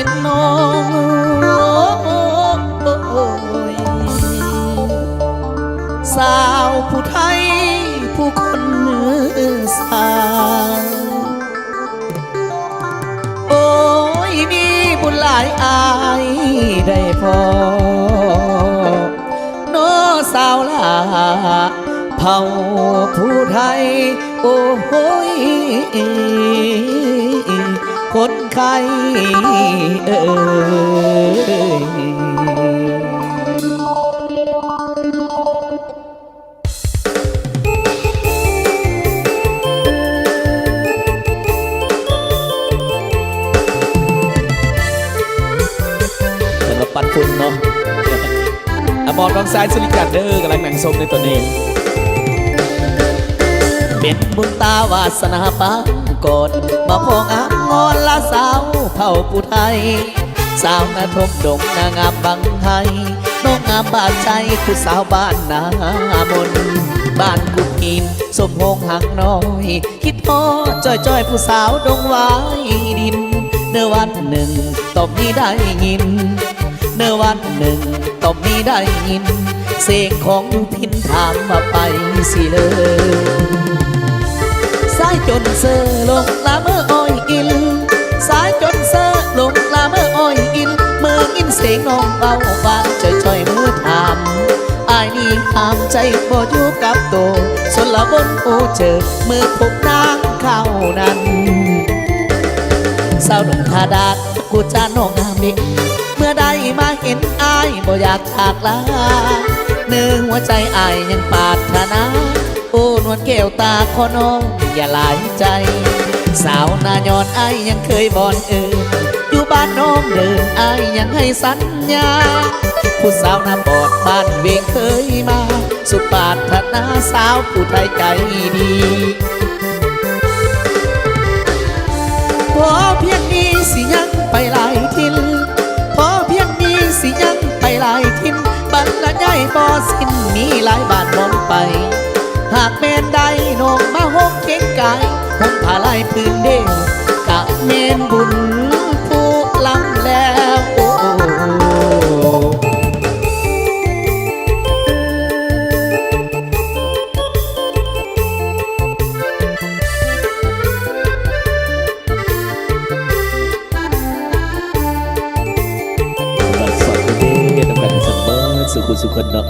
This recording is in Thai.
ห็นน้องสาวผู้ไทยผู้คนมือสาวโอ้ยมีบุญหลายอายได้พอโนสาวลาเผ่าผู้ไทยโอ้ยคนไข้ปันฝุ่นเนาะอมรบางสายสุริกันเด้อกำลังหนังสมในตัวนี้เป็นบุญตาวาสนาปางกดมาพองามงอนละสาวเผ่าผู้ไทยสาวนาทมดงนางามบังไทยน้องงามบ้านใจคือสาวบ้านนามนบ้านกุดหินสมพงหักน้อยคิดพอจ้อยผู้สาวดงไว้ดินเนื้อวันหนึ่งต้องมีได้ยินเนื้อวันหนึ่งต้องมีได้ยินเสียงของพินถามมาไปสิเลยสายจนเซอลงละเมื่ออ้อยอินสายจนเซอลงละเมื่ออ้อยอินเมื่ออินเสียงน้องเบาบางจ่อยมือถามอายนี่ห้ามใจบ่อยู่กับโตส่วนละบนโอเจอมือพบนางเข้านั้นสาวดงทาดากูจาน้องงามเด็กเมื่อได้มาเห็นอายบ่อยากจากลาเนื้อหัวใจอายยังปรารถนาโอ้นวลแก้วตาขอน้องอย่าหลายใจสาวนายอนอายยังเคยบอนอยู่บ้านน้องเดินอายยังให้สัญญาผู้สาวนาบอดบ้านเวียงเคยมาสุดปรารถนาสาวผู้ไทยใจดีพอเพียงนี้สิยังไปหลายทินพอเพียงนี้สิยังไปหลายทินบันละใหญ่บ่สิ้นมีหลายบ้านมองไปหากแม่นใดน้องมาหกเข่งกายผมพาลายพื้นเด้งกะแม่นบุญผู้ล้ำแล้วโอ้สวัสดีทำการเสมอสุขุสุขคนเนาะ